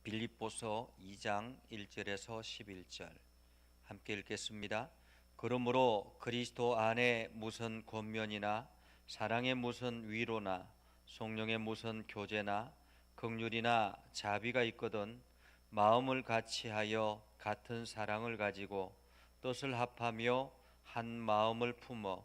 빌립보서 2장 1절에서 11절 함께 읽겠습니다. 그러므로 그리스도 안에 무슨 권면이나 사랑의 무슨 위로나 성령의 무슨 교제나 긍휼이나 자비가 있거든 마음을 같이하여 같은 사랑을 가지고 뜻을 합하며 한 마음을 품어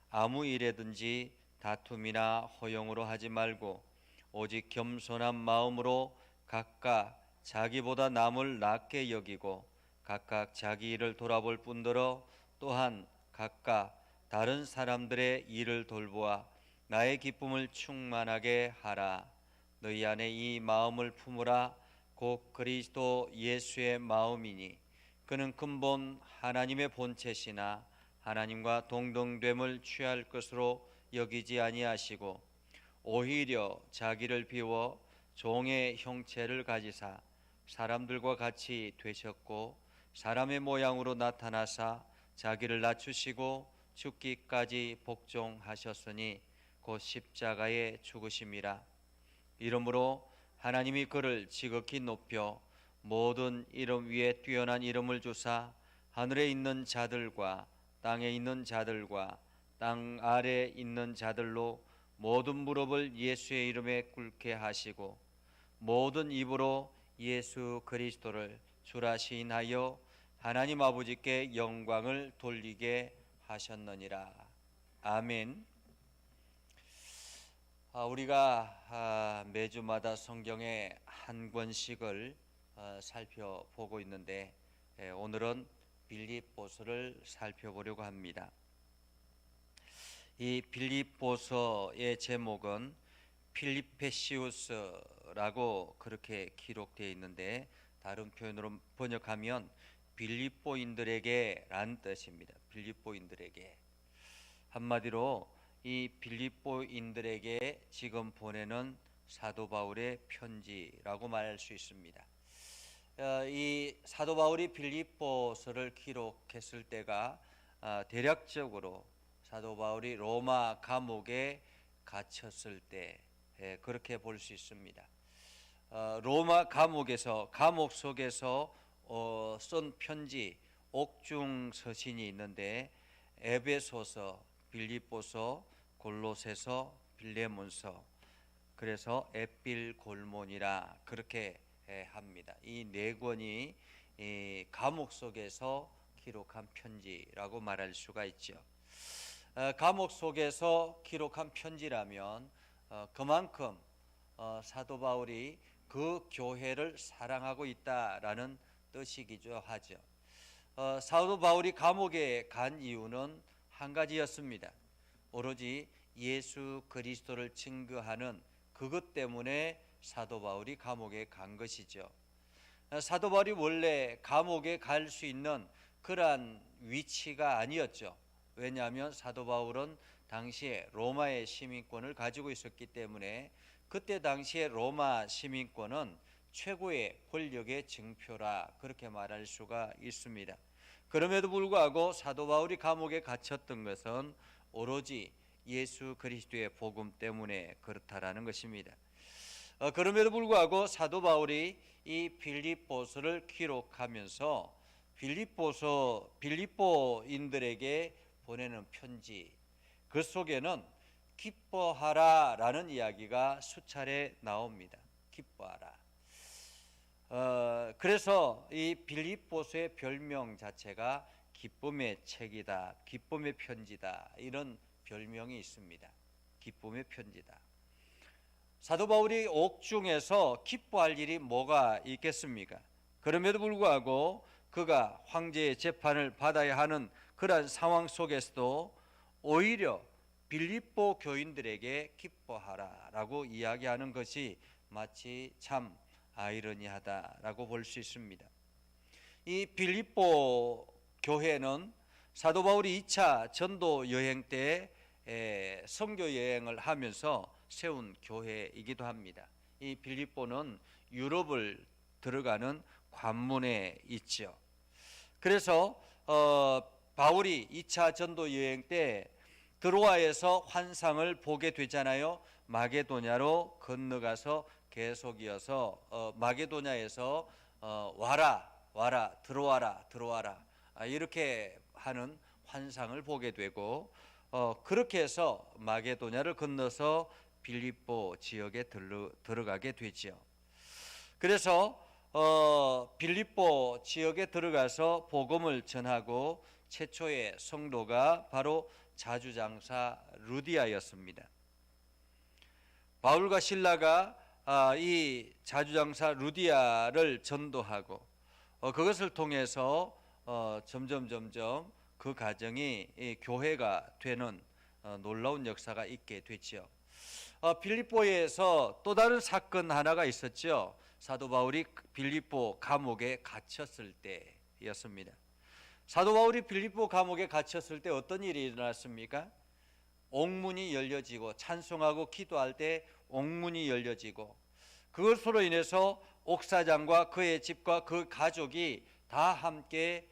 아무 일에든지 다툼이나 허용으로 하지 말고 오직 겸손한 마음으로 각각 자기보다 남을 낮게 여기고 각각 자기 일을 돌아볼 뿐더러 또한 각각 다른 사람들의 일을 돌보아 나의 기쁨을 충만하게 하라. 너희 안에 이 마음을 품으라. 곧 그리스도 예수의 마음이니 그는 근본 하나님의 본체시나 하나님과 동등됨을 취할 것으로 여기지 아니하시고 오히려 자기를 비워 종의 형체를 가지사 사람들과 같이 되셨고 사람의 모양으로 나타나사 자기를 낮추시고 죽기까지 복종하셨으니 곧 십자가에 죽으심이라. 이러므로 하나님이 그를 지극히 높여 모든 이름 위에 뛰어난 이름을 주사 하늘에 있는 자들과 땅에 있는 자들과 땅 아래에 있는 자들로 모든 무릎을 예수의 이름에 꿇게 하시고 모든 입으로 예수 그리스도를 주라 시인하여 하나님 아버지께 영광을 돌리게 하셨느니라. 아멘. 우리가 매주마다 성경의 한 권씩을 살펴보고 있는데 오늘은 빌립보서를 살펴보려고 합니다. 이 빌립보서의 제목은 필리페시우스라고 그렇게 기록되어 있는데 다른 표현으로 번역하면 빌립보인들에게 란 뜻입니다. 빌립보인들에게. 한마디로 이 빌립보인들에게 지금 보내는 사도 바울의 편지라고 말할 수 있습니다. 이 사도 바울이 빌립보서를 기록했을 때가 대략적으로 사도 바울이 로마 감옥에 갇혔을 때 그렇게 볼 수 있습니다. 로마 감옥에서 감옥 속에서 쓴 편지 옥중 서신이 있는데 에베소서, 빌립보서, 골로새서, 빌레몬서, 그래서 에필골몬이라 그렇게 합니다. 이 네 권이 감옥 속에서 기록한 편지라고 말할 수가 있죠. 감옥 속에서 기록한 편지라면 그만큼 사도 바울이 그 교회를 사랑하고 있다라는 뜻이기도 하죠. 사도 바울이 감옥에 간 이유는 한 가지였습니다. 오로지 예수 그리스도를 증거하는 그것 때문에 사도 바울이 감옥에 간 것이죠. 사도 바울이 원래 감옥에 갈 수 있는 그러한 위치가 아니었죠. 왜냐하면 사도 바울은 당시에 로마의 시민권을 가지고 있었기 때문에 그때 당시에 로마 시민권은 최고의 권력의 증표라 그렇게 말할 수가 있습니다. 그럼에도 불구하고 사도 바울이 감옥에 갇혔던 것은 오로지 예수 그리스도의 복음 때문에 그렇다라는 것입니다. 그럼에도 불구하고 사도 바울이 이 빌립보서를 기록하면서 빌립보인들에게 보내는 편지, 그 속에는 기뻐하라 라는 이야기가 수차례 나옵니다. 기뻐하라. 그래서 이 빌립보서의 별명 자체가 기쁨의 책이다, 기쁨의 편지다, 이런 별명이 있습니다. 기쁨의 편지다. 사도 바울이 옥중에서 기뻐할 일이 뭐가 있겠습니까? 그럼에도 불구하고 그가 황제의 재판을 받아야 하는 그러한 상황 속에서도 오히려 빌립보 교인들에게 기뻐하라라고 이야기하는 것이 마치 참 아이러니하다라고 볼 수 있습니다. 이 빌립보 교회는 사도 바울이 2차 전도 여행 때 선교 여행을 하면서 세운 교회이기도 합니다. 이 빌립보는 유럽을 들어가는 관문에 있죠. 그래서 바울이 2차 전도 여행 때 드로아에서 환상을 보게 되잖아요. 마게도냐로 건너가서 계속이어서 마게도냐에서 와라 들어와라 이렇게 하는 환상을 보게 되고 그렇게 해서 마게도냐를 건너서 빌립보 지역에 들어가게 되지요. 그래서 빌립보 지역에 들어가서 복음을 전하고 최초의 성도가 바로 자주장사 루디아였습니다. 바울과 실라가 이 자주장사 루디아를 전도하고 그것을 통해서 점점 그 가정이 교회가 되는 놀라운 역사가 있게 됐죠. 빌립보에서 또 다른 사건 하나가 있었죠. 사도 바울이 빌립보 감옥에 갇혔을 때였습니다. 사도 바울이 빌립보 감옥에 갇혔을 때 어떤 일이 일어났습니까? 옥문이 열려지고 찬송하고 기도할 때 옥문이 열려지고 그것으로 인해서 옥사장과 그의 집과 그 가족이 다 함께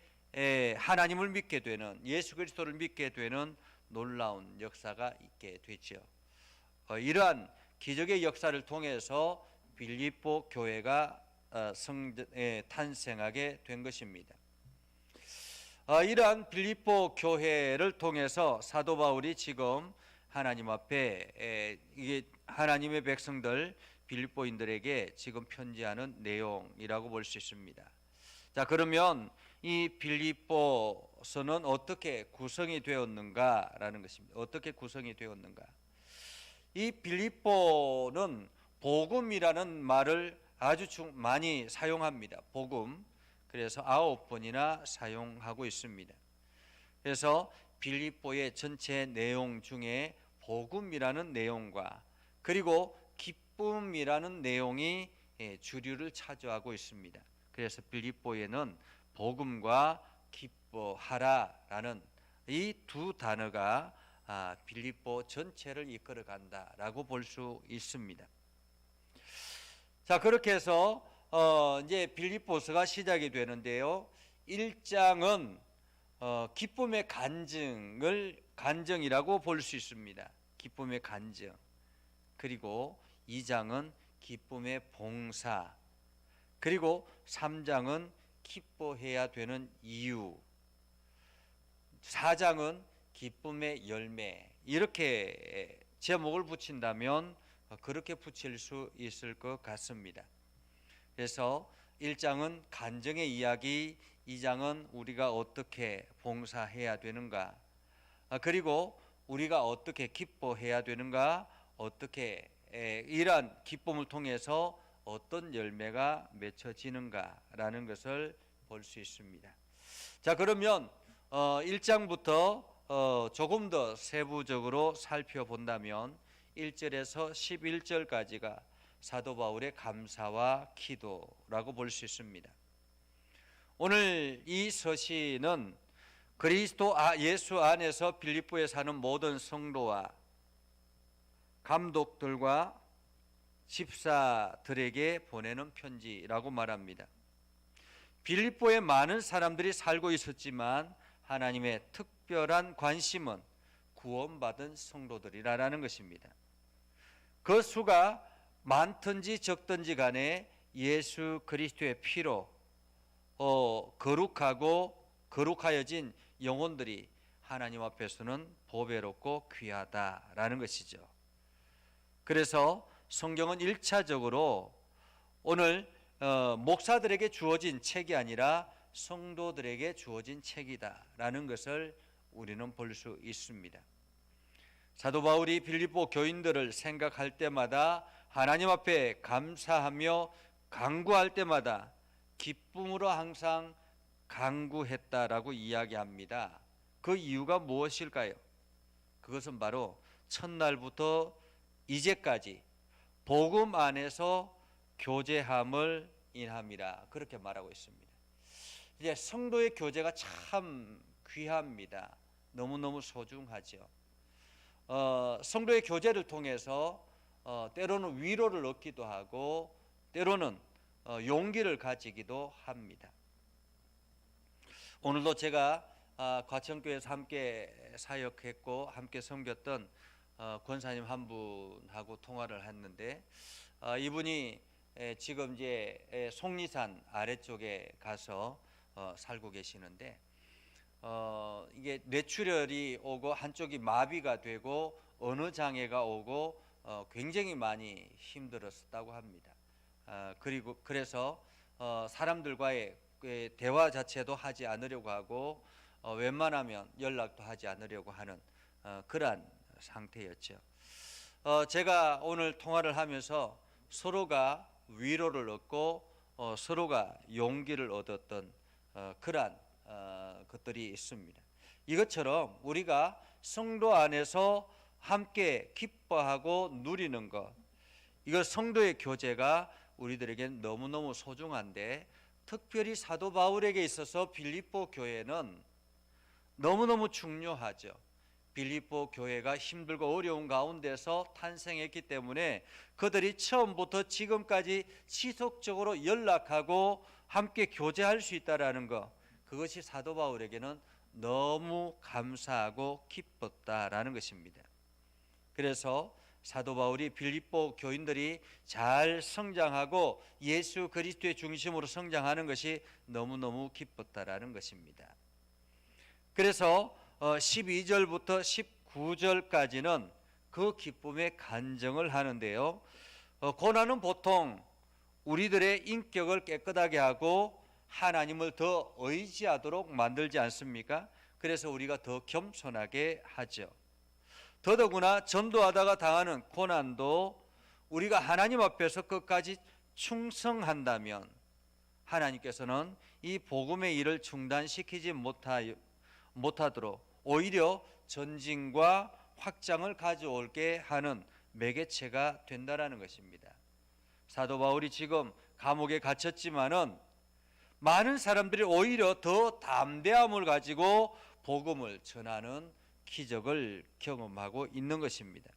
하나님을 믿게 되는, 예수 그리스도를 믿게 되는 놀라운 역사가 있게 되죠. 이러한 기적의 역사를 통해서 빌립보 교회가 탄생하게 된 것입니다. 이러한 빌립보 교회를 통해서 사도 바울이 지금 하나님 앞에 이게 하나님의 백성들 빌립보인들에게 지금 편지하는 내용이라고 볼 수 있습니다. 자, 그러면 이 빌립보서는 어떻게 구성이 되었는가라는 것입니다. 어떻게 구성이 되었는가? 이 빌립보는 복음이라는 말을 아주 많이 사용합니다. 복음. 그래서 9번이나 사용하고 있습니다. 그래서 빌립보의 전체 내용 중에 복음이라는 내용과 그리고 기쁨이라는 내용이 주류를 차지하고 있습니다. 그래서 빌립보에는 복음과 기뻐하라라는 이 두 단어가 빌립보 전체를 이끌어 간다라고 볼 수 있습니다. 자, 그렇게 해서 이제 빌립보서가 시작이 되는데요. 1장은 기쁨의 간증이라고 볼 수 있습니다. 기쁨의 간증. 그리고 2장은 기쁨의 봉사. 그리고 3장은 기뻐해야 되는 이유. 4장은 기쁨의 열매. 이렇게 제목을 붙인다면 그렇게 붙일 수 있을 것 같습니다. 그래서 1장은 간증의 이야기, 2장은 우리가 어떻게 봉사해야 되는가, 그리고 우리가 어떻게 기뻐해야 되는가, 어떻게 이러한 기쁨을 통해서 어떤 열매가 맺혀지는가라는 것을 볼 수 있습니다. 자, 그러면 1장부터 조금 더 세부적으로 살펴본다면 1절에서 11절까지가 사도 바울의 감사와 기도라고 볼 수 있습니다. 오늘 이 서신은 그리스도 예수 안에서 빌립보에 사는 모든 성도와 감독들과 집사들에게 보내는 편지라고 말합니다. 빌립보에 많은 사람들이 살고 있었지만 하나님의 특별한 관심은 구원받은 성도들이라는 것입니다. 그 수가 많든지 적든지 간에 예수 그리스도의 피로 거룩하여진 영혼들이 하나님 앞에서는 보배롭고 귀하다라는 것이죠. 그래서 성경은 1차적으로 오늘 목사들에게 주어진 책이 아니라 성도들에게 주어진 책이다라는 것을 우리는 볼 수 있습니다. 사도 바울이 빌립보 교인들을 생각할 때마다 하나님 앞에 감사하며 간구할 때마다 기쁨으로 항상 간구했다라고 이야기합니다. 그 이유가 무엇일까요? 그것은 바로 첫날부터 이제까지 복음 안에서 교제함을 인함이라 그렇게 말하고 있습니다. 이제 성도의 교제가 참 귀합니다. 너무너무 소중하죠. 성도의 교제를 통해서 때로는 위로를 얻기도 하고 때로는 용기를 가지기도 합니다. 오늘도 제가 과천교회에서 함께 사역했고 함께 섬겼던 권사님 한 분하고 통화를 했는데 이분이 지금 이제 속리산 아래쪽에 가서 살고 계시는데 이게 뇌출혈이 오고 한쪽이 마비가 되고 언어 장애가 오고 굉장히 많이 힘들었다고 합니다. 그리고 그래서 사람들과의 대화 자체도 하지 않으려고 하고 웬만하면 연락도 하지 않으려고 하는 그러한 상태였죠. 제가 오늘 통화를 하면서 서로가 위로를 얻고 서로가 용기를 얻었던 그러한 것들이 있습니다. 이것처럼 우리가 성도 안에서 함께 기뻐하고 누리는 것, 이거 성도의 교제가 우리들에겐 너무너무 소중한데, 특별히 사도 바울에게 있어서 빌립보 교회는 너무너무 중요하죠. 빌립보 교회가 힘들고 어려운 가운데서 탄생했기 때문에 그들이 처음부터 지금까지 지속적으로 연락하고 함께 교제할 수 있다라는 것, 그것이 사도 바울에게는 너무 감사하고 기뻤다라는 것입니다. 그래서 사도 바울이 빌립보 교인들이 잘 성장하고 예수 그리스도의 중심으로 성장하는 것이 너무너무 기뻤다라는 것입니다. 그래서 12절부터 19절까지는 그 기쁨의 간증을 하는데요. 고난은 보통 우리들의 인격을 깨끗하게 하고 하나님을 더 의지하도록 만들지 않습니까? 그래서 우리가 더 겸손하게 하죠. 더더구나 전도하다가 당하는 고난도 우리가 하나님 앞에서 끝까지 충성한다면 하나님께서는 이 복음의 일을 중단시키지 못하도록 오히려 전진과 확장을 가져올게 하는 매개체가 된다라는 것입니다. 사도 바울이 지금 감옥에 갇혔지만은 많은 사람들이 오히려 더 담대함을 가지고 복음을 전하는 기적을 경험하고 있는 것입니다.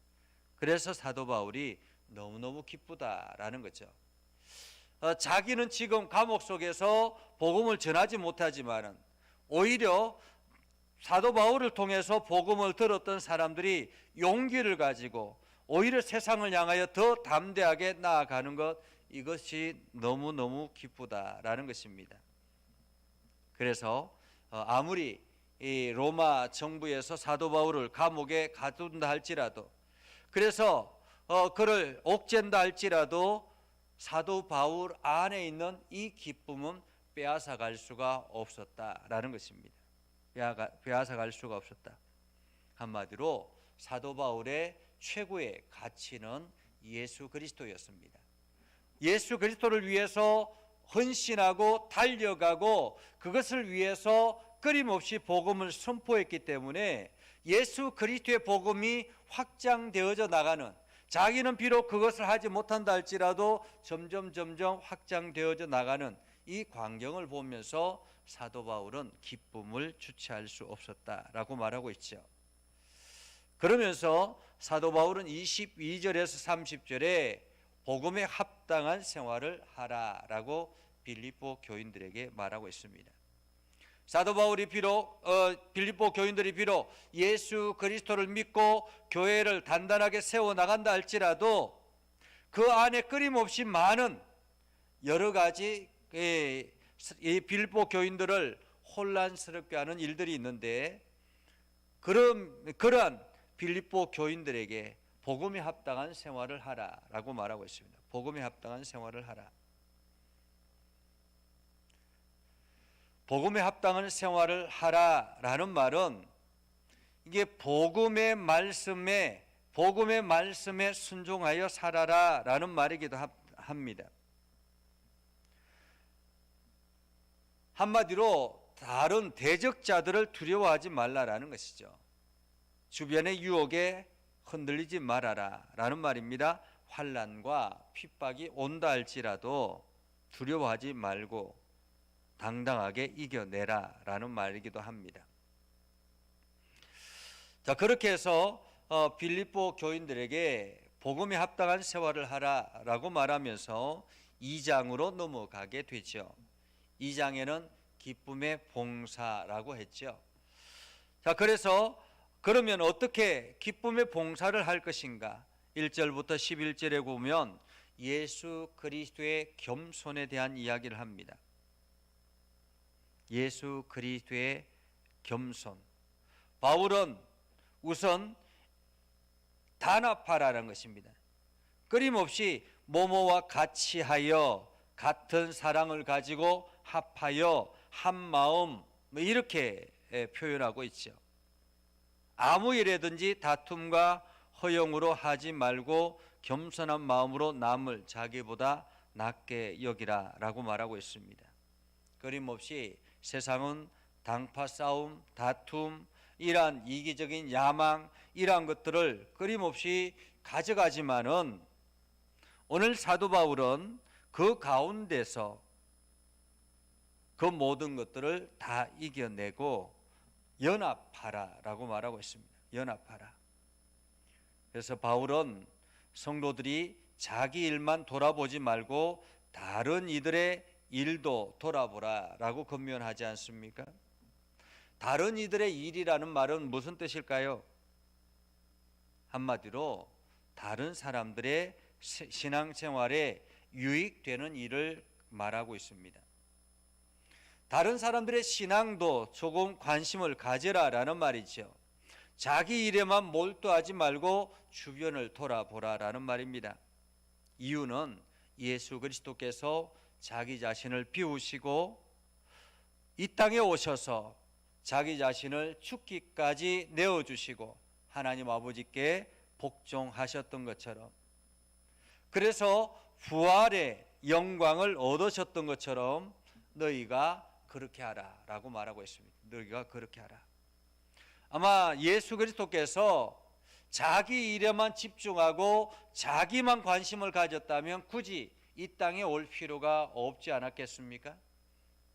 그래서 사도 바울이 너무너무 기쁘다라는 거죠. 자기는 지금 감옥 속에서 복음을 전하지 못하지만은 오히려 사도 바울을 통해서 복음을 들었던 사람들이 용기를 가지고 오히려 세상을 향하여 더 담대하게 나아가는 것, 이것이 너무너무 기쁘다라는 것입니다. 그래서 아무리 이 로마 정부에서 사도 바울을 감옥에 가둔다 할지라도, 그래서 그를 옥죄한다 할지라도 사도 바울 안에 있는 이 기쁨은 빼앗아 갈 수가 없었다라는 것입니다. 빼앗아 갈 수가 없었다. 한마디로 사도 바울의 최고의 가치는 예수 그리스도였습니다. 예수 그리스도를 위해서 헌신하고 달려가고 그것을 위해서 끊임없이 복음을 선포했기 때문에 예수 그리스도의 복음이 확장되어져 나가는, 자기는 비록 그것을 하지 못한다 할지라도 점점 확장되어져 나가는 이 광경을 보면서 사도 바울은 기쁨을 주체할 수 없었다라고 말하고 있죠. 그러면서 사도 바울은 22절에서 30절에 복음에 합당한 생활을 하라라고 빌립보 교인들에게 말하고 있습니다. 사도 바울이 비록 빌립보 교인들이 비록 예수 그리스도를 믿고 교회를 단단하게 세워나간다 할지라도 그 안에 끊임없이 많은 여러 가지 이 빌립보 교인들을 혼란스럽게 하는 일들이 있는데, 그러한 빌립보 교인들에게 복음에 합당한 생활을 하라라고 말하고 있습니다. 복음에 합당한 생활을 하라. 복음에 합당한 생활을 하라라는 말은 이게 복음의 말씀에 순종하여 살아라라는 말이기도 합니다. 한마디로 다른 대적자들을 두려워하지 말라라는 것이죠. 주변의 유혹에 흔들리지 말아라라는 말입니다. 환난과 핍박이 온다 할지라도 두려워하지 말고 당당하게 이겨내라라는 말이기도 합니다. 자, 그렇게 해서 빌립보 교인들에게 복음에 합당한 생활을 하라라고 말하면서 2장으로 넘어가게 되죠. 2장에는 기쁨의 봉사라고 했죠. 자, 그래서 그러면 어떻게 기쁨의 봉사를 할 것인가? 1절부터 11절에 보면 예수 그리스도의 겸손에 대한 이야기를 합니다. 예수 그리스도의 겸손. 바울은 우선 단합하라는 것입니다. 끊임없이 모모와 같이 하여 같은 사랑을 가지고 합하여 한 마음 이렇게 표현하고 있죠. 아무 일에든지 다툼과 허용으로 하지 말고 겸손한 마음으로 남을 자기보다 낮게 여기라 라고 말하고 있습니다. 끊임없이 세상은 당파 싸움, 다툼, 이러한 이기적인 야망, 이러한 것들을 끊임없이 가져가지만은 오늘 사도 바울은 그 가운데서 그 모든 것들을 다 이겨내고 연합하라 라고 말하고 있습니다. 연합하라. 그래서 바울은 성도들이 자기 일만 돌아보지 말고 다른 이들의 일도 돌아보라 라고 권면하지 않습니까? 다른 이들의 일이라는 말은 무슨 뜻일까요? 한마디로 다른 사람들의 신앙생활에 유익되는 일을 말하고 있습니다. 다른 사람들의 신앙도 조금 관심을 가져라라는 말이죠. 자기 일에만 몰두하지 말고 주변을 돌아보라라는 말입니다. 이유는 예수 그리스도께서 자기 자신을 비우시고 이 땅에 오셔서 자기 자신을 죽기까지 내어주시고 하나님 아버지께 복종하셨던 것처럼, 그래서 부활의 영광을 얻으셨던 것처럼 너희가 그렇게 하라 라고 말하고 있습니다. 너희가 그렇게 하라. 아마 예수 그리스도께서 자기 일에만 집중하고 자기만 관심을 가졌다면 굳이 이 땅에 올 필요가 없지 않았겠습니까?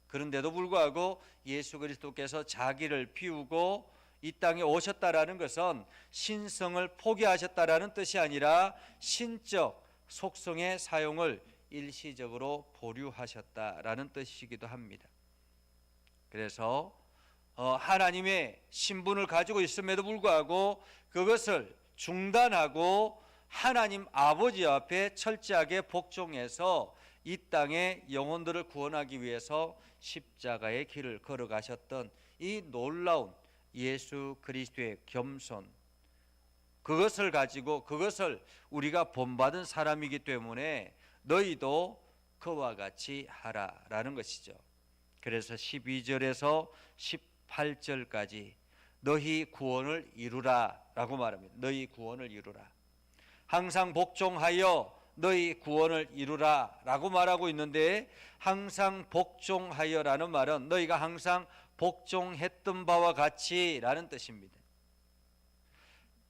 그런데도 불구하고 예수 그리스도께서 자기를 비우고 이 땅에 오셨다라는 것은 신성을 포기하셨다라는 뜻이 아니라 신적 속성의 사용을 일시적으로 보류하셨다라는 뜻이기도 합니다. 그래서 하나님의 신분을 가지고 있음에도 불구하고 그것을 중단하고 하나님 아버지 앞에 철저하게 복종해서 이 땅의 영혼들을 구원하기 위해서 십자가의 길을 걸어가셨던 이 놀라운 예수 그리스도의 겸손, 그것을 가지고 그것을 우리가 본받은 사람이기 때문에 너희도 그와 같이 하라라는 것이죠. 그래서 12절에서 18절까지 너희 구원을 이루라 라고 말합니다. 너희 구원을 이루라. 항상 복종하여 너희 구원을 이루라 라고 말하고 있는데, 항상 복종하여라는 말은 너희가 항상 복종했던 바와 같이 라는 뜻입니다.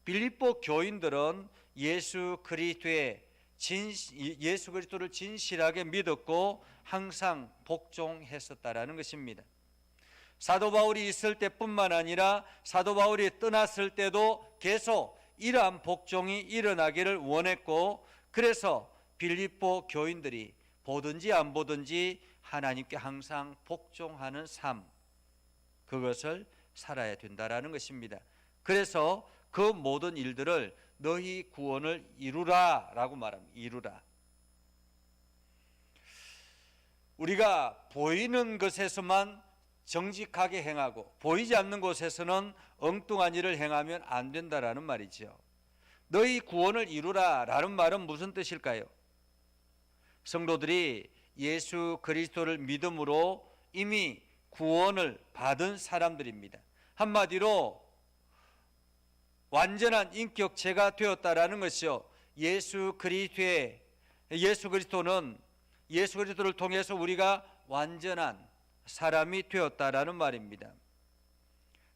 빌립보 교인들은 예수 그리스도를 진실하게 믿었고 항상 복종했었다라는 것입니다. 사도 바울이 있을 때뿐만 아니라 사도 바울이 떠났을 때도 계속 이러한 복종이 일어나기를 원했고, 그래서 빌립보 교인들이 보든지 안 보든지 하나님께 항상 복종하는 삶, 그것을 살아야 된다라는 것입니다. 그래서 그 모든 일들을 너희 구원을 이루라 라고 말합니다. 이루라. 우리가 보이는 것에서만 정직하게 행하고 보이지 않는 곳에서는 엉뚱한 일을 행하면 안 된다라는 말이죠. 너희 구원을 이루라 라는 말은 무슨 뜻일까요? 성도들이 예수 그리스도를 믿음으로 이미 구원을 받은 사람들입니다. 한마디로 완전한 인격체가 되었다라는 것이요. 예수 그리스도를 통해서 우리가 완전한 사람이 되었다라는 말입니다.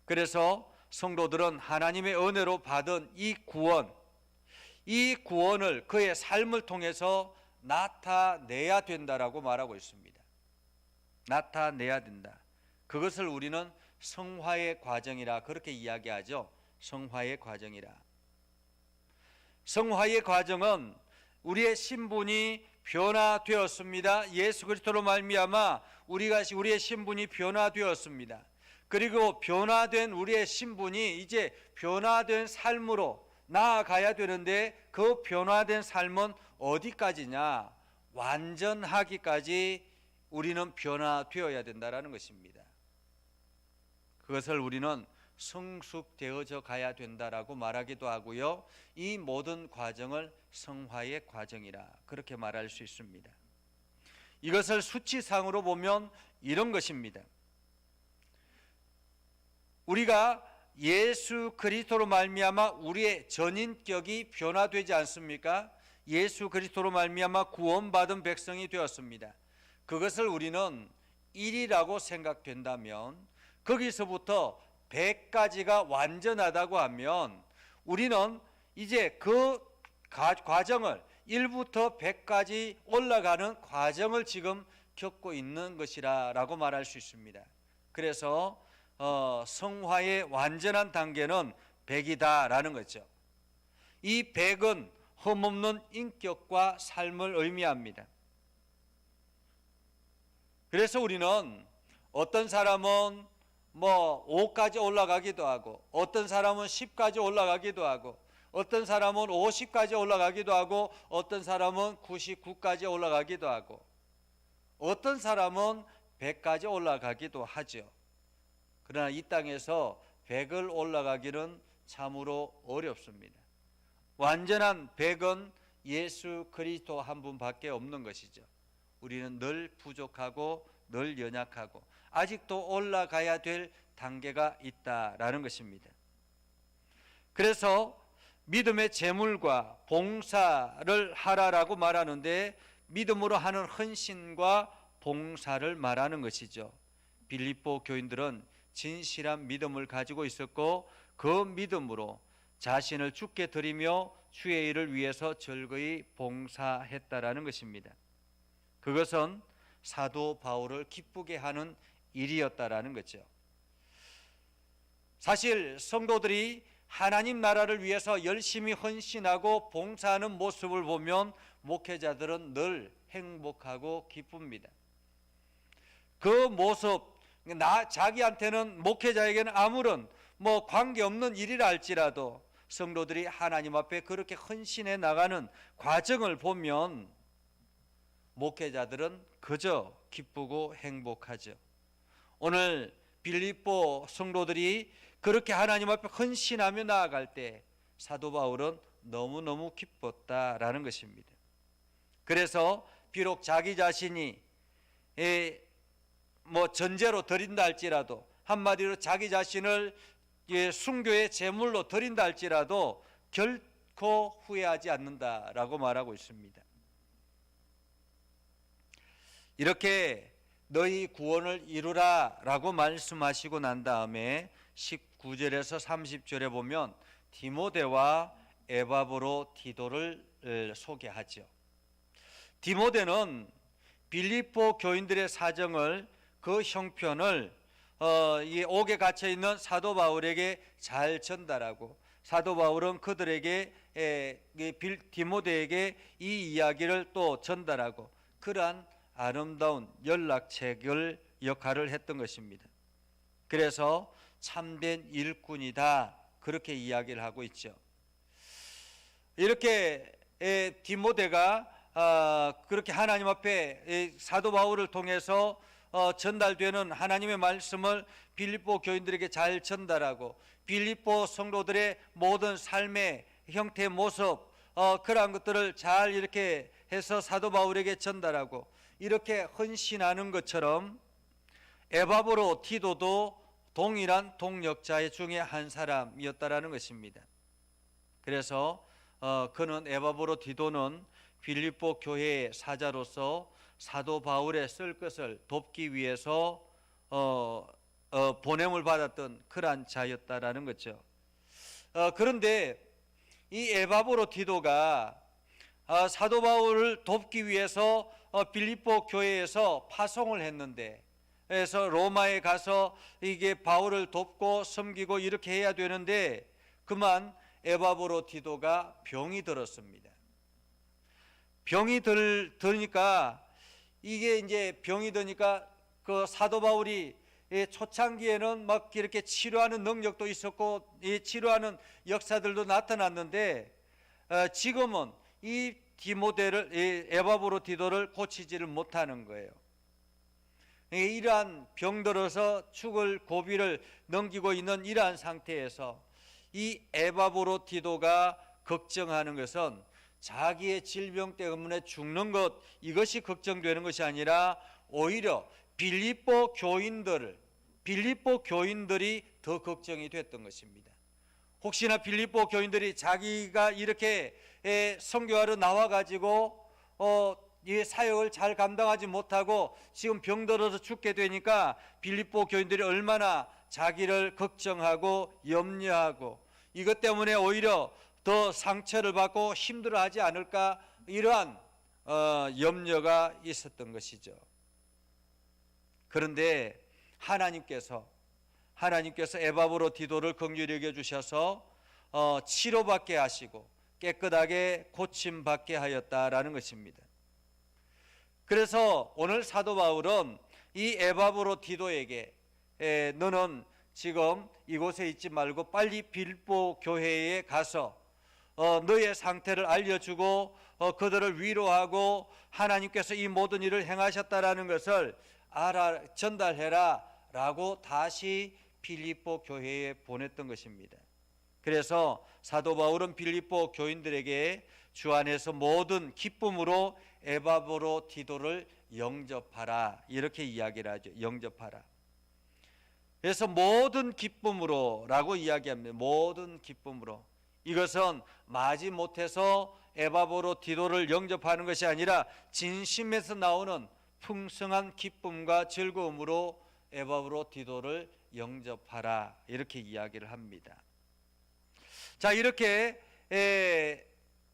그래서 성도들은 하나님의 은혜로 받은 이 구원을 그의 삶을 통해서 나타내야 된다라고 말하고 있습니다. 나타내야 된다. 그것을 우리는 성화의 과정이라 그렇게 이야기하죠. 성화의 과정이라. 성화의 과정은 우리의 신분이 변화되었습니다. 예수 그리스도로 말미암아 우리의 신분이 변화되었습니다. 그리고 변화된 우리의 신분이 이제 변화된 삶으로 나아가야 되는데 그 변화된 삶은 어디까지냐? 완전하기까지 우리는 변화되어야 된다는 것입니다. 그것을 우리는 성숙되어져 가야 된다라고 말하기도 하고요. 이 모든 과정을 성화의 과정이라 그렇게 말할 수 있습니다. 이것을 수치상으로 보면 이런 것입니다. 우리가 예수 그리스도로 말미암아 우리의 전인격이 변화되지 않습니까? 예수 그리스도로 말미암아 구원받은 백성이 되었습니다. 그것을 우리는 1이라고 생각된다면 거기서부터 100까지가 완전하다고 하면 우리는 이제 그 과정을 1부터 100까지 올라가는 과정을 지금 겪고 있는 것이라고 말할 수 있습니다. 그래서 성화의 완전한 단계는 100이다라는 거죠. 이 100은 흠없는 인격과 삶을 의미합니다. 그래서 우리는 어떤 사람은 5까지 올라가기도 하고, 어떤 사람은 10까지 올라가기도 하고, 어떤 사람은 50까지 올라가기도 하고, 어떤 사람은 99까지 올라가기도 하고, 어떤 사람은 100까지 올라가기도 하죠. 그러나 이 땅에서 100을 올라가기는 참으로 어렵습니다. 완전한 100은 예수 그리스도 한 분밖에 없는 것이죠. 우리는 늘 부족하고 늘 연약하고 아직도 올라가야 될 단계가 있다라는 것입니다. 그래서 믿음의 제물과 봉사를 하라라고 말하는데 믿음으로 하는 헌신과 봉사를 말하는 것이죠. 빌립보 교인들은 진실한 믿음을 가지고 있었고 그 믿음으로 자신을 주께 드리며 주의 일을 위해서 즐거이 봉사했다라는 것입니다. 그것은 사도 바울을 기쁘게 하는 일이었다라는 거죠. 사실 성도들이 하나님 나라를 위해서 열심히 헌신하고 봉사하는 모습을 보면 목회자들은 늘 행복하고 기쁩니다. 그 모습, 자기한테는 목회자에게는 아무런 관계없는 일이라 할지라도 성도들이 하나님 앞에 그렇게 헌신해 나가는 과정을 보면 목회자들은 그저 기쁘고 행복하죠. 오늘 빌립보 성도들이 그렇게 하나님 앞에 헌신하며 나아갈 때 사도 바울은 너무너무 기뻤다라는 것입니다. 그래서 비록 자기 자신이 전제로 드린다 할지라도, 한마디로 자기 자신을 순교의 제물로 드린다 할지라도 결코 후회하지 않는다라고 말하고 있습니다. 이렇게 너희 구원을 이루라 라고 말씀하시고 난 다음에 19절에서 30절에 보면 디모데와 에바브로 디도를 소개하죠. 디모데는 빌립보 교인들의 사정을, 그 형편을 이 옥에 갇혀 있는 사도 바울에게 잘 전달하고, 사도 바울은 그들에게 디모데에게 이 이야기를 또 전달하고, 그러한 아름다운 연락책을 역할을 했던 것입니다. 그래서 참된 일꾼이다 그렇게 이야기를 하고 있죠. 이렇게 디모데가 그렇게 하나님 앞에 사도 바울을 통해서 전달되는 하나님의 말씀을 빌립보 교인들에게 잘 전달하고, 빌립보 성도들의 모든 삶의 형태, 모습, 그러한 것들을 잘 이렇게 해서 사도 바울에게 전달하고, 이렇게 헌신하는 것처럼 에바브로 디도도 동일한 동역자 중에 한 사람이었다라는 것입니다. 그래서 그는, 에바브로 디도는 빌립보 교회의 사자로서 사도 바울의 쓸 것을 돕기 위해서 보냄을 받았던 그러한 자였다라는 거죠. 그런데 이 에바브로 디도가 사도 바울을 돕기 위해서 빌립보 교회에서 파송을 했는데, 그래서 로마에 가서 이게 바울을 돕고 섬기고 이렇게 해야 되는데, 그만 에바브로 디도가 병이 들었습니다. 병이 드니까, 이게 이제 병이 드니까 그 사도 바울이 초창기에는 막 이렇게 치료하는 능력도 있었고 이 치료하는 역사들도 나타났는데 지금은 이 디모데를 에바브로디도를 고치지를 못하는 거예요. 이러한 병들어서 죽을 고비를 넘기고 있는 이러한 상태에서 이 에바브로디도가 걱정하는 것은 자기의 질병 때문에 죽는 것, 이것이 걱정되는 것이 아니라 오히려 빌립보 교인들이 더 걱정이 됐던 것입니다. 혹시나 빌립보 교인들이 자기가 이렇게 선교하러 나와가지고 이 사역을 잘 감당하지 못하고 지금 병들어서 죽게 되니까 빌립보 교인들이 얼마나 자기를 걱정하고 염려하고 이것 때문에 오히려 더 상처를 받고 힘들어하지 않을까, 이러한 염려가 있었던 것이죠. 그런데 하나님께서 에바브로디도를 긍휼히 여겨 주셔서 치료받게 하시고 깨끗하게 고침받게 하였다라는 것입니다. 그래서 오늘 사도 바울은 이 에바브로디도에게 너는 지금 이곳에 있지 말고 빨리 빌립보 교회에 가서 너의 상태를 알려주고 그들을 위로하고 하나님께서 이 모든 일을 행하셨다라는 것을 전달해라 라고 다시 빌립보 교회에 보냈던 것입니다. 그래서 사도 바울은 빌립보 교인들에게 주 안에서 모든 기쁨으로 에바브로디도를 영접하라, 이렇게 이야기를 하죠. 영접하라. 그래서 모든 기쁨으로 라고 이야기합니다. 모든 기쁨으로. 이것은 마지못해서 에바브로디도를 영접하는 것이 아니라 진심에서 나오는 풍성한 기쁨과 즐거움으로 에바브로디도를 영접하라, 이렇게 이야기를 합니다. 자, 이렇게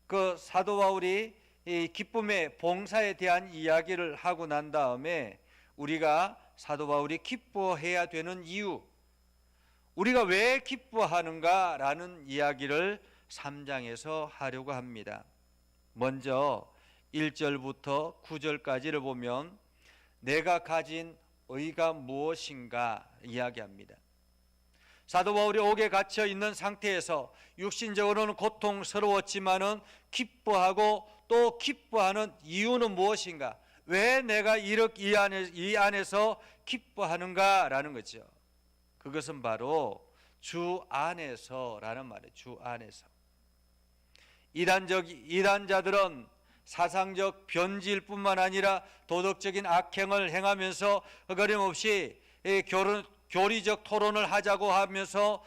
그 사도 바울이 이 기쁨의 봉사에 대한 이야기를 하고 난 다음에 우리가 사도 바울이 기뻐해야 되는 이유, 우리가 왜 기뻐하는가라는 이야기를 3장에서 하려고 합니다. 먼저 1절부터 9절까지를 보면 내가 가진 의가 무엇인가 이야기합니다. 사도 바울이 옥에 갇혀 있는 상태에서 육신적으로는 고통스러웠지만은 기뻐하고 또 기뻐하는 이유는 무엇인가? 왜 내가 이 안에서 기뻐하는가라는 거죠. 그것은 바로 주 안에서라는 말이에요. 주 안에서. 이단자들은 사상적 변질뿐만 아니라 도덕적인 악행을 행하면서 어림없이 교리적 토론을 하자고 하면서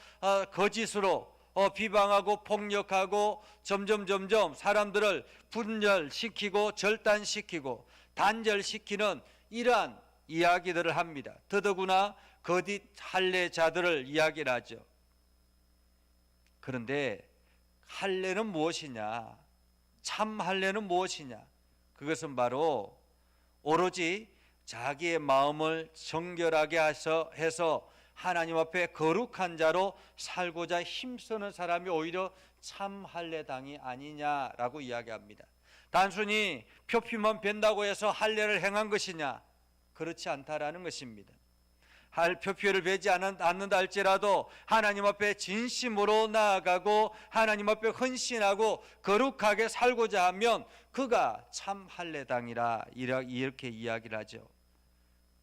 거짓으로 비방하고 폭력하고 점점 사람들을 분열시키고 절단시키고 단절시키는 이러한 이야기들을 합니다. 더더구나 거짓 할례자들을 이야기를 하죠. 그런데 할례는 무엇이냐? 참 할례는 무엇이냐? 그것은 바로 오로지 자기의 마음을 정결하게 해서 하나님 앞에 거룩한 자로 살고자 힘쓰는 사람이 오히려 참 할례당이 아니냐라고 이야기합니다. 단순히 표피만 벤다고 해서 할례를 행한 것이냐? 그렇지 않다라는 것입니다. 표피를 베지 않는다 할지라도 하나님 앞에 진심으로 나아가고 하나님 앞에 헌신하고 거룩하게 살고자 하면 그가 참 할례당이라, 이렇게 이야기를 하죠.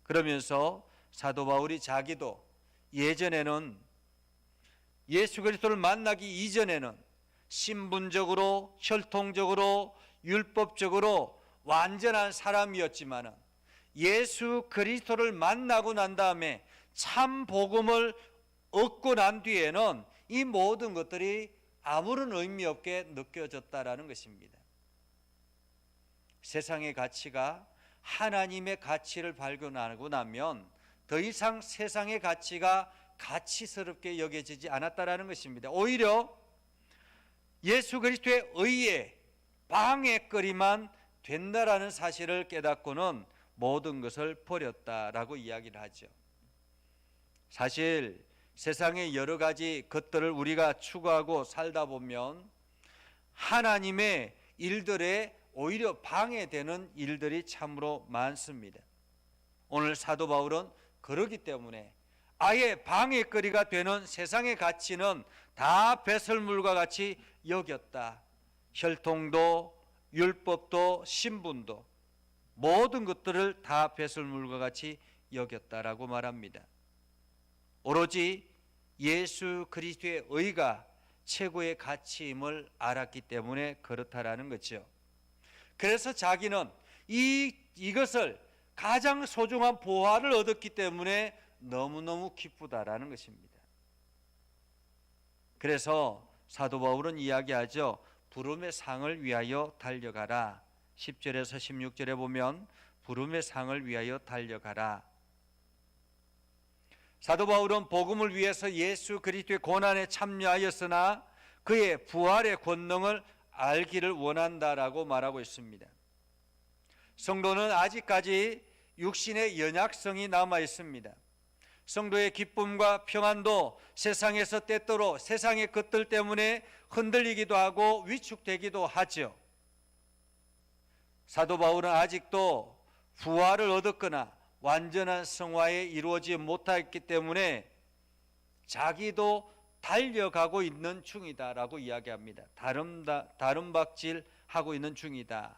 그러면서 사도 바울이 자기도 예전에는 예수 그리스도를 만나기 이전에는 신분적으로 혈통적으로 율법적으로 완전한 사람이었지만은 예수 그리스도를 만나고 난 다음에 참 복음을 얻고 난 뒤에는 이 모든 것들이 아무런 의미 없게 느껴졌다라는 것입니다. 세상의 가치가 하나님의 가치를 발견하고 나면 더 이상 세상의 가치가 가치스럽게 여겨지지 않았다라는 것입니다. 오히려 예수 그리스도의 의에 방해거리만 된다라는 사실을 깨닫고는 모든 것을 버렸다라고 이야기를 하죠. 사실 세상의 여러 가지 것들을 우리가 추구하고 살다 보면 하나님의 일들에 오히려 방해되는 일들이 참으로 많습니다. 오늘 사도 바울은 그러기 때문에 아예 방해거리가 되는 세상의 가치는 다 배설물과 같이 여겼다. 혈통도 율법도 신분도 모든 것들을 다 배설물과 같이 여겼다라고 말합니다. 오로지 예수 그리스도의 의가 최고의 가치임을 알았기 때문에 그렇다라는 거죠. 그래서 자기는 이것을 가장 소중한 보화를 얻었기 때문에 너무너무 기쁘다라는 것입니다. 그래서 사도 바울은 이야기하죠. 부름의 상을 위하여 달려가라. 10절에서 16절에 보면 부름의 상을 위하여 달려가라. 사도 바울은 복음을 위해서 예수 그리스도의 고난에 참여하였으나 그의 부활의 권능을 알기를 원한다라고 말하고 있습니다. 성도는 아직까지 육신의 연약성이 남아 있습니다. 성도의 기쁨과 평안도 세상에서 때때로 세상의 것들 때문에 흔들리기도 하고 위축되기도 하죠. 사도 바울은 아직도 부활을 얻었거나 완전한 성화에 이루어지지 못했기 때문에 자기도 달려가고 있는 중이다라고 이야기합니다. 다름박질하고 있는 중이다.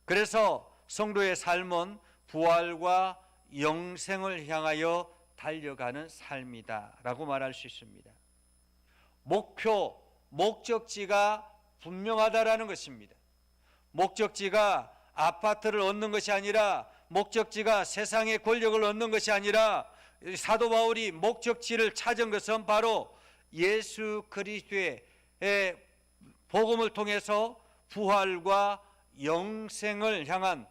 그래서 성도의 삶은 부활과 영생을 향하여 달려가는 삶이다라고 말할 수 있습니다. 목적지가 분명하다라는 것입니다. 목적지가 아파트를 얻는 것이 아니라, 목적지가 세상의 권력을 얻는 것이 아니라, 사도 바울이 목적지를 찾은 것은 바로 예수 그리스도의 복음을 통해서 부활과 영생을 향한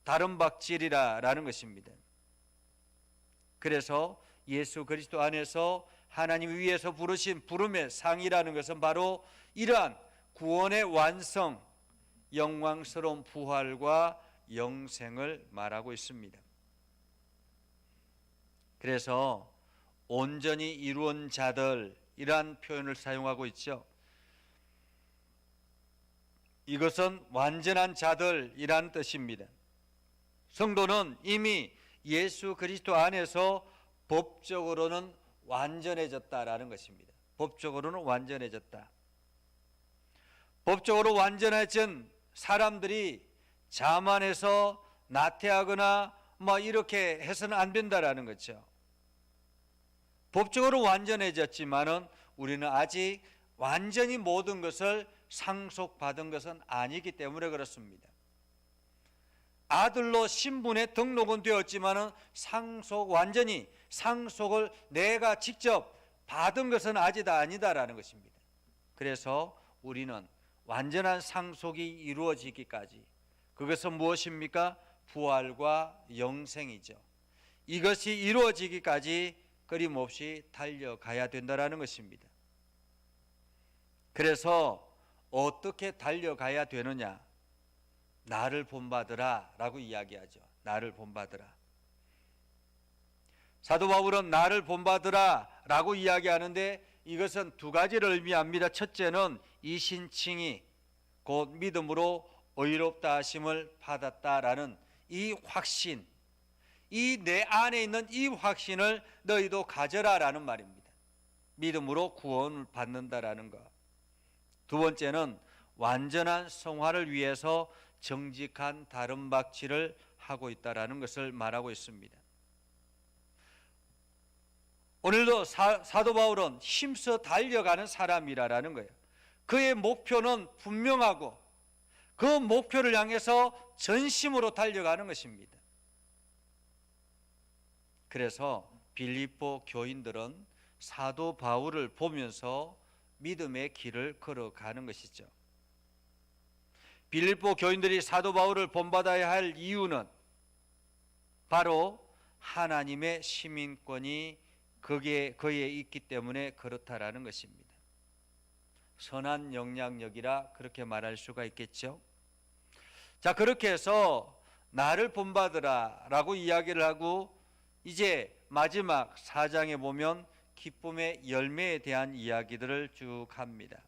다름박질이라는 것입니다. 그래서 예수 그리스도 안에서 하나님 위에서 부르신 부름의 상이라는 것은 바로 이러한 구원의 완성, 영광스러운 부활과 영생을 말하고 있습니다. 그래서 온전히 이루은 자들, 이러한 표현을 사용하고 있죠. 이것은 완전한 자들이란 뜻입니다. 성도는 이미 예수 그리스도 안에서 법적으로는 완전해졌다라는 것입니다. 법적으로는 완전해졌다. 법적으로 완전해진 사람들이 자만해서 나태하거나 이렇게 해서는 안 된다라는 거죠. 법적으로 완전해졌지만은 우리는 아직 완전히 모든 것을 상속받은 것은 아니기 때문에 그렇습니다. 아들로 신분에 등록은 되었지만은 완전히 상속을 내가 직접 받은 것은 아직 아니다라는 것입니다. 그래서 우리는 완전한 상속이 이루어지기까지, 그것은 무엇입니까? 부활과 영생이죠. 이것이 이루어지기까지 끊임없이 달려가야 된다라는 것입니다. 그래서 어떻게 달려가야 되느냐? 나를 본받으라 라고 이야기하죠. 나를 본받으라. 사도 바울은 나를 본받으라 라고 이야기하는데 이것은 두 가지를 의미합니다. 첫째는 이신칭이 곧 믿음으로 의롭다 하심을 받았다라는 이 확신, 이 내 안에 있는 이 확신을 너희도 가져라라는 말입니다. 믿음으로 구원을 받는다라는 것. 두 번째는 완전한 성화를 위해서 정직한 다름박질을 하고 있다라는 것을 말하고 있습니다. 오늘도 사도 바울은 힘써 달려가는 사람이라는 거예요. 그의 목표는 분명하고 그 목표를 향해서 전심으로 달려가는 것입니다. 그래서 빌립보 교인들은 사도 바울을 보면서 믿음의 길을 걸어가는 것이죠. 빌립보 교인들이 사도 바울을 본받아야 할 이유는 바로 하나님의 시민권이 그에 있기 때문에 그렇다라는 것입니다. 선한 영향력이라 그렇게 말할 수가 있겠죠. 자, 그렇게 해서 나를 본받으라 라고 이야기를 하고 이제 마지막 4장에 보면 기쁨의 열매에 대한 이야기들을 쭉 합니다.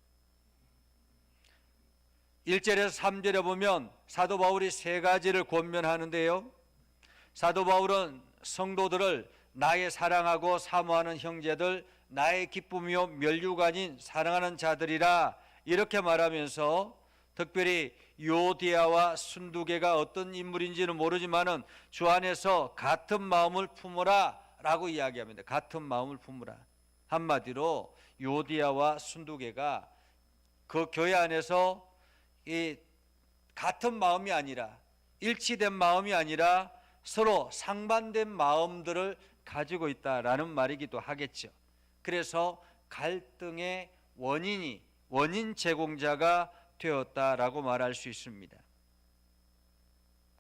1절에서 3절에 보면 사도 바울이 세 가지를 권면하는데요. 사도 바울은 성도들을 나의 사랑하고 사모하는 형제들, 나의 기쁨이요 면류관인 사랑하는 자들이라 이렇게 말하면서 특별히 요디아와 순두개가 어떤 인물인지는 모르지만은 주 안에서 같은 마음을 품으라 라고 이야기합니다. 같은 마음을 품으라. 한마디로 요디아와 순두개가 그 교회 안에서 이 같은 마음이 아니라, 일치된 마음이 아니라 서로 상반된 마음들을 가지고 있다라는 말이기도 하겠죠. 그래서 갈등의 원인 제공자가 되었다라고 말할 수 있습니다.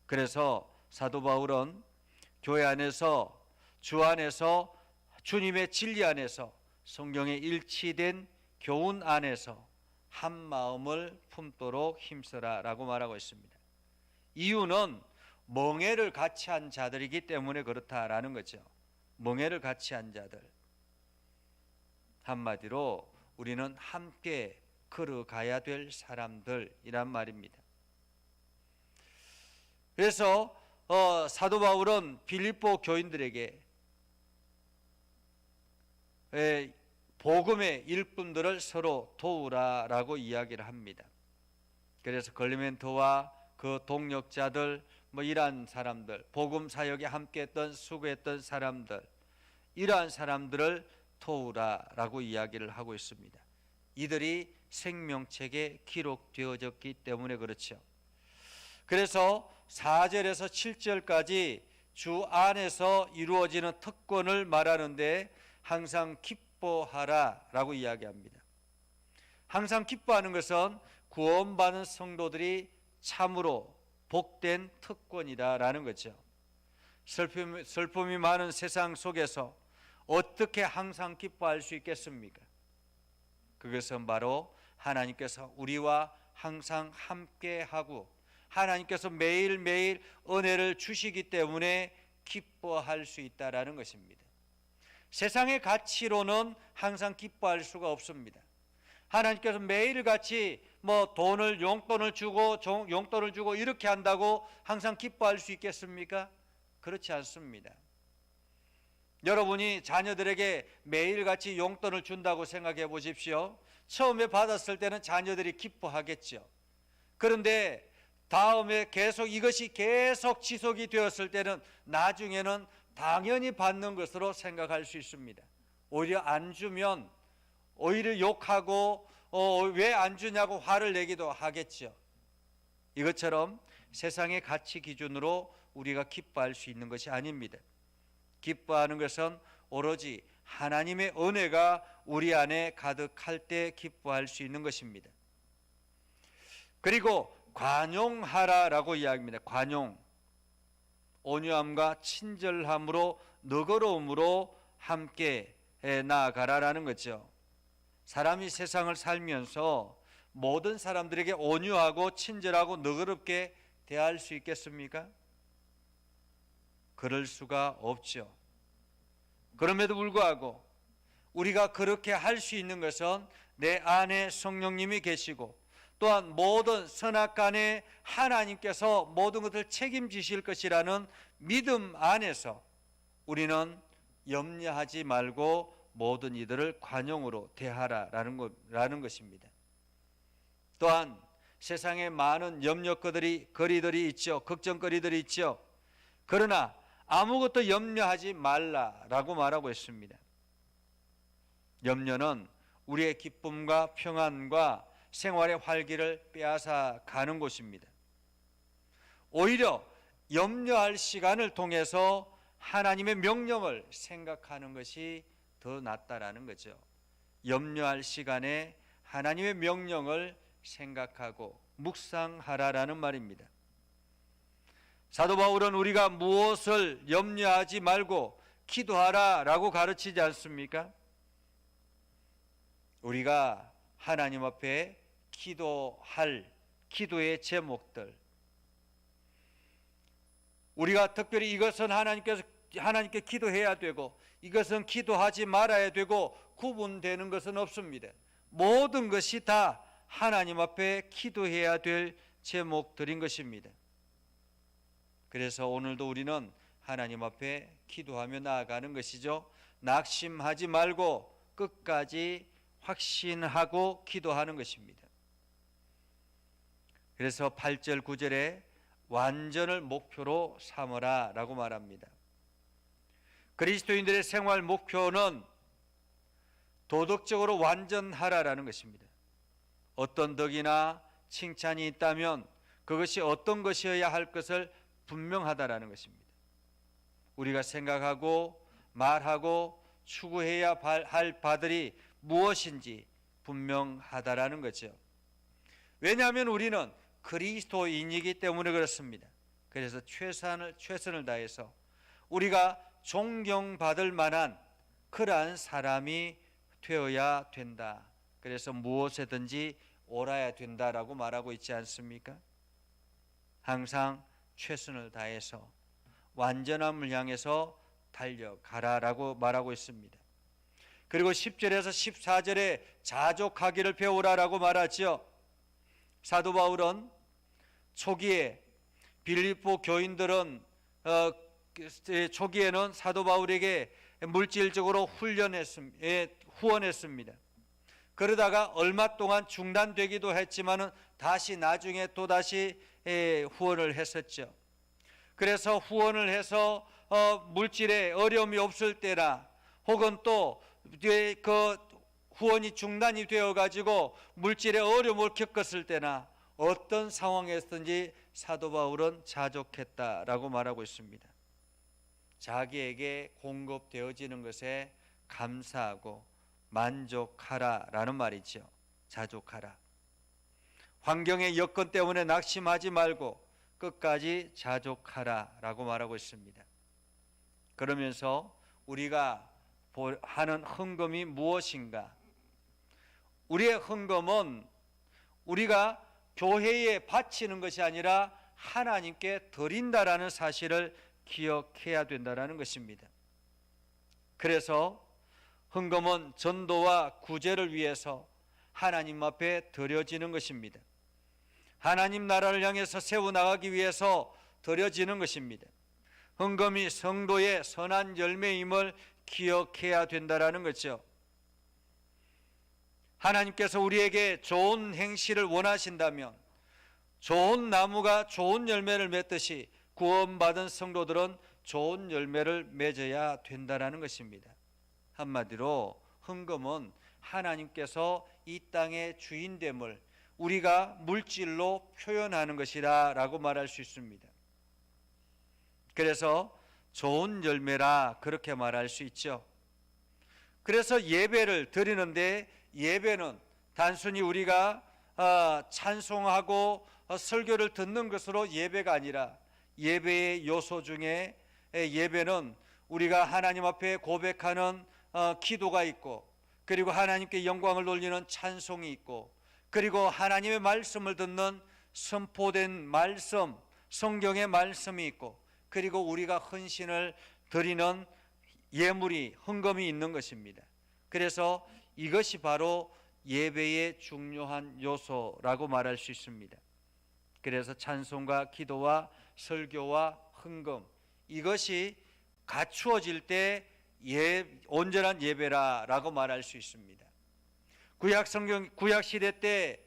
그래서 사도 바울은 교회 안에서, 주 안에서, 주님의 진리 안에서, 성경에 일치된 교훈 안에서 한 마음을 품도록 힘써라 라고 말하고 있습니다. 이유는 멍에를 같이 한 자들이기 때문에 그렇다라는 거죠. 멍에를 같이 한 자들. 한마디로 우리는 함께 걸어가야 될 사람들이란 말입니다. 그래서 사도 바울은 빌립보 교인들에게 복음의 일꾼들을 서로 도우라라고 이야기를 합니다. 그래서 클레멘토와 그 동역자들, 이러한 사람들, 복음 사역에 함께했던 수고했던 사람들, 이러한 사람들을 도우라라고 이야기를 하고 있습니다. 이들이 생명책에 기록되어졌기 때문에 그렇죠. 그래서 4절에서 7절까지 주 안에서 이루어지는 특권을 말하는데 항상 기뻐하라라고 이야기합니다. 항상 기뻐하는 것은 구원받은 성도들이 참으로 복된 특권이다라는 거죠. 슬픔이 많은 세상 속에서 어떻게 항상 기뻐할 수 있겠습니까? 그것은 바로 하나님께서 우리와 항상 함께하고 하나님께서 매일매일 은혜를 주시기 때문에 기뻐할 수 있다라는 것입니다. 세상의 가치로는 항상 기뻐할 수가 없습니다. 하나님께서 매일같이 돈을 용돈을 주고 이렇게 한다고 항상 기뻐할 수 있겠습니까? 그렇지 않습니다. 여러분이 자녀들에게 매일같이 용돈을 준다고 생각해 보십시오. 처음에 받았을 때는 자녀들이 기뻐하겠죠. 그런데 다음에 이것이 계속 지속이 되었을 때는 나중에는 당연히 받는 것으로 생각할 수 있습니다. 오히려 안 주면 오히려 욕하고 왜 안 주냐고 화를 내기도 하겠죠. 이것처럼 세상의 가치 기준으로 우리가 기뻐할 수 있는 것이 아닙니다. 기뻐하는 것은 오로지 하나님의 은혜가 우리 안에 가득할 때 기뻐할 수 있는 것입니다. 그리고 관용하라라고 이야기합니다. 관용, 온유함과 친절함으로 너그러움으로 함께 나아가라라는 거죠. 사람이 세상을 살면서 모든 사람들에게 온유하고 친절하고 너그럽게 대할 수 있겠습니까? 그럴 수가 없죠. 그럼에도 불구하고 우리가 그렇게 할 수 있는 것은 내 안에 성령님이 계시고 또한 모든 선악간에 하나님께서 모든 것을 책임지실 것이라는 믿음 안에서 우리는 염려하지 말고 모든 이들을 관용으로 대하라라는 것입니다. 또한 세상에 많은 염려거리들이 있죠. 걱정거리들이 있죠. 그러나 아무것도 염려하지 말라라고 말하고 있습니다. 염려는 우리의 기쁨과 평안과 생활의 활기를 빼앗아 가는 곳입니다. 오히려 염려할 시간을 통해서 하나님의 명령을 생각하는 것이 더 낫다라는 거죠. 염려할 시간에 하나님의 명령을 생각하고 묵상하라라는 말입니다. 사도 바울은 우리가 무엇을 염려하지 말고 기도하라라고 가르치지 않습니까? 우리가 하나님 앞에 기도할 기도의 제목들, 우리가 특별히 이것은 하나님께 기도해야 되고 이것은 기도하지 말아야 되고 구분되는 것은 없습니다. 모든 것이 다 하나님 앞에 기도해야 될 제목들인 것입니다. 그래서 오늘도 우리는 하나님 앞에 기도하며 나아가는 것이죠. 낙심하지 말고 끝까지 확신하고 기도하는 것입니다. 그래서 8절 9절에 완전을 목표로 삼으라 라고 말합니다. 그리스도인들의 생활 목표는 도덕적으로 완전하라라는 것입니다. 어떤 덕이나 칭찬이 있다면 그것이 어떤 것이어야 할 것을 분명하다라는 것입니다. 우리가 생각하고 말하고 추구해야 할 바들이 무엇인지 분명하다라는 거죠. 왜냐하면 우리는 그리스도인이기 때문에 그렇습니다. 그래서 최선을 다해서 우리가 존경받을 만한 그러한 사람이 되어야 된다. 그래서 무엇에든지 옳아야 된다라고 말하고 있지 않습니까? 항상 최선을 다해서 완전함을 향해서 달려가라라고 말하고 있습니다. 그리고 10절에서 14절에 자족하기를 배우라라고 말하죠. 사도 바울은 초기에 빌립보 교인들은 초기에는 사도 바울에게 물질적으로 후원했습니다. 그러다가 얼마 동안 중단되기도 했지만은 다시 나중에 또다시 후원을 했었죠. 그래서 후원을 해서 물질에 어려움이 없을 때나 혹은 또 그 후원이 중단이 되어 가지고 물질에 어려움을 겪었을 때나 어떤 상황에서든지 사도 바울은 자족했다라고 말하고 있습니다. 자기에게 공급되어지는 것에 감사하고 만족하라라는 말이죠. 자족하라. 환경의 여건 때문에 낙심하지 말고 끝까지 자족하라라고 말하고 있습니다. 그러면서 우리가 하는 헌금이 무엇인가? 우리의 헌금은 우리가 교회에 바치는 것이 아니라 하나님께 드린다라는 사실을 기억해야 된다는 것입니다. 그래서 헌금은 전도와 구제를 위해서 하나님 앞에 드려지는 것입니다. 하나님 나라를 향해서 세워나가기 위해서 드려지는 것입니다. 헌금이 성도의 선한 열매임을 기억해야 된다는 거죠. 하나님께서 우리에게 좋은 행실을 원하신다면 좋은 나무가 좋은 열매를 맺듯이 구원받은 성도들은 좋은 열매를 맺어야 된다는 것입니다. 한마디로 헌금은 하나님께서 이 땅의 주인됨을 우리가 물질로 표현하는 것이라고 말할 수 있습니다. 그래서 좋은 열매라 그렇게 말할 수 있죠. 그래서 예배를 드리는데 예배는 단순히 우리가 찬송하고 설교를 듣는 것으로 예배가 아니라 예배의 요소 중에 예배는 우리가 하나님 앞에 고백하는 기도가 있고 그리고 하나님께 영광을 돌리는 찬송이 있고 그리고 하나님의 말씀을 듣는 선포된 말씀, 성경의 말씀이 있고 그리고 우리가 헌신을 드리는 예물이 헌금이 있는 것입니다. 그래서 이것이 바로 예배의 중요한 요소라고 말할 수 있습니다. 그래서 찬송과 기도와 설교와 헌금 이것이 갖추어질 때 온전한 예배라고 말할 수 있습니다. 구약 시대 때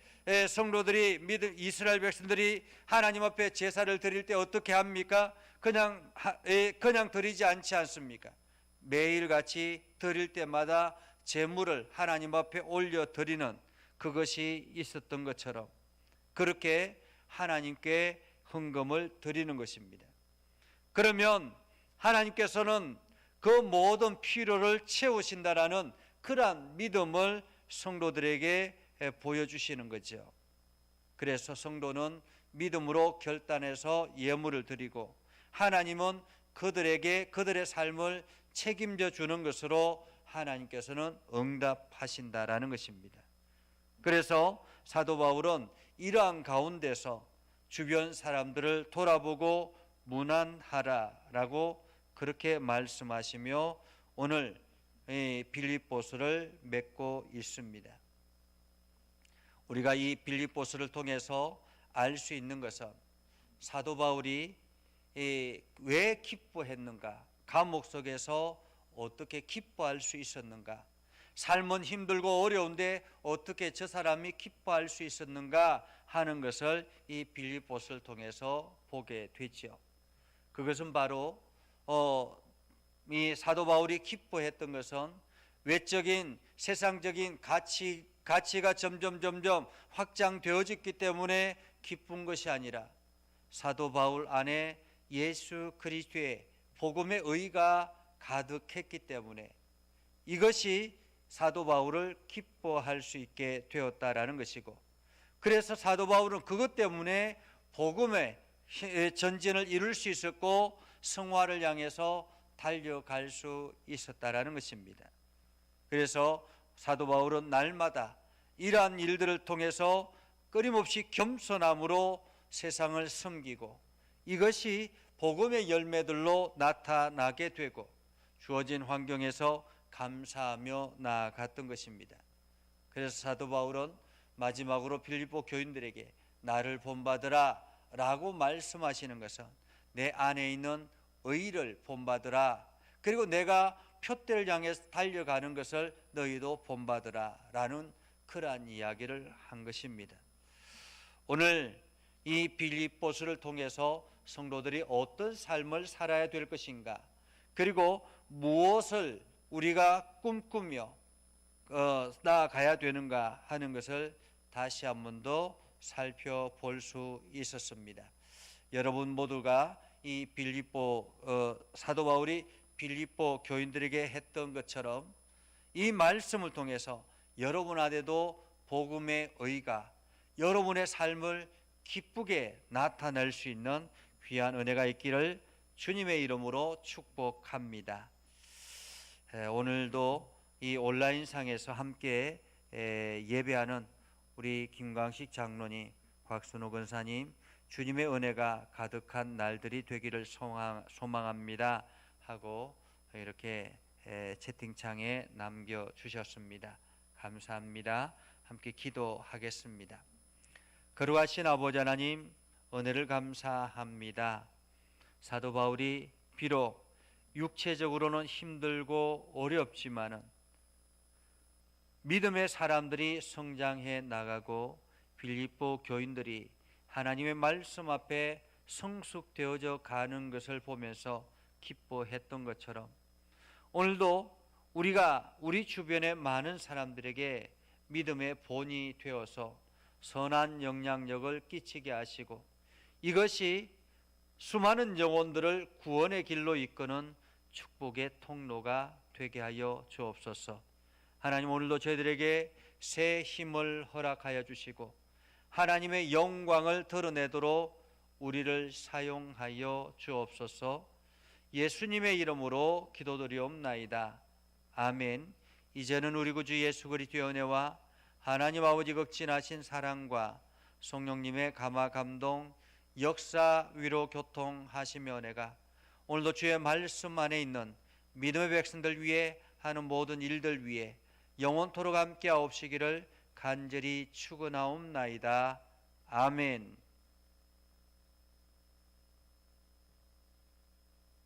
성도들이 이스라엘 백성들이 하나님 앞에 제사를 드릴 때 어떻게 합니까? 그냥 드리지 않지 않습니까? 매일같이 드릴 때마다 제물을 하나님 앞에 올려 드리는 그것이 있었던 것처럼 그렇게 하나님께 헌금을 드리는 것입니다. 그러면 하나님께서는 그 모든 필요를 채우신다라는 그러한 믿음을 성도들에게 보여주시는 거죠. 그래서 성도는 믿음으로 결단해서 예물을 드리고 하나님은 그들의 삶을 책임져 주는 것으로 하나님께서는 응답하신다라는 것입니다. 그래서 사도 바울은 이러한 가운데서 주변 사람들을 돌아보고 문안하라라고 그렇게 말씀하시며 오늘 빌립보서를 맺고 있습니다. 우리가 이 빌립보서를 통해서 알 수 있는 것은 사도 바울이 왜 기뻐했는가? 감옥 속에서 어떻게 기뻐할 수 있었는가? 삶은 힘들고 어려운데 어떻게 저 사람이 기뻐할 수 있었는가 하는 것을 이 빌립보서를 통해서 보게 되죠. 그것은 바로 이 사도 바울이 기뻐했던 것은 외적인 세상적인 가치가 점점 확장되어졌기 때문에 기쁜 것이 아니라 사도 바울 안에 예수 그리스도의 복음의 의가 가득했기 때문에 이것이 사도 바울을 기뻐할 수 있게 되었다라는 것이고, 그래서 사도 바울은 그것 때문에 복음의 전진을 이룰 수 있었고 성화를 향해서 달려갈 수 있었다라는 것입니다. 그래서 사도 바울은 날마다 이러한 일들을 통해서 끊임없이 겸손함으로 세상을 섬기고 이것이 복음의 열매들로 나타나게 되고 주어진 환경에서 감사하며 나아갔던 것입니다. 그래서 사도 바울은 마지막으로 빌립보 교인들에게 나를 본받으라 라고 말씀하시는 것은 내 안에 있는 의를 본받으라, 그리고 내가 표대를 향해서 달려가는 것을 너희도 본받으라 라는 그러한 이야기를 한 것입니다. 오늘 이 빌립보서를 통해서 성도들이 어떤 삶을 살아야 될 것인가, 그리고 무엇을 우리가 꿈꾸며 나아가야 되는가 하는 것을 다시 한 번 더 살펴볼 수 있었습니다. 여러분 모두가 이 사도 바울이 빌립보 교인들에게 했던 것처럼 이 말씀을 통해서 여러분 안에도 복음의 의가 여러분의 삶을 기쁘게 나타낼 수 있는 귀한 은혜가 있기를 주님의 이름으로 축복합니다. 오늘도 이 온라인상에서 함께 예배하는 우리 김광식 장로님, 곽순호 권사님, 주님의 은혜가 가득한 날들이 되기를 소망합니다 하고 이렇게 채팅창에 남겨주셨습니다. 감사합니다. 함께 기도하겠습니다. 거룩하신 아버지 하나님, 은혜를 감사합니다. 사도 바울이 비록 육체적으로는 힘들고 어렵지만은 믿음의 사람들이 성장해 나가고 빌립보 교인들이 하나님의 말씀 앞에 성숙되어져 가는 것을 보면서 기뻐했던 것처럼 오늘도 우리가 우리 주변의 많은 사람들에게 믿음의 본이 되어서 선한 영향력을 끼치게 하시고 이것이 수많은 영혼들을 구원의 길로 이끄는 축복의 통로가 되게 하여 주옵소서. 하나님, 오늘도 저희들에게 새 힘을 허락하여 주시고 하나님의 영광을 드러내도록 우리를 사용하여 주옵소서. 예수님의 이름으로 기도드리옵나이다. 아멘. 이제는 우리 구주 예수 그리스도의 은혜와 하나님 아버지 극진하신 사랑과 성령님의 감화 감동 역사 위로 교통하시며 은혜가 오늘도 주의 말씀 안에 있는 믿음의 백성들 위해 하는 모든 일들 위해 영원토록 함께 하옵시기를 간절히 축원하옵나이다. 아멘.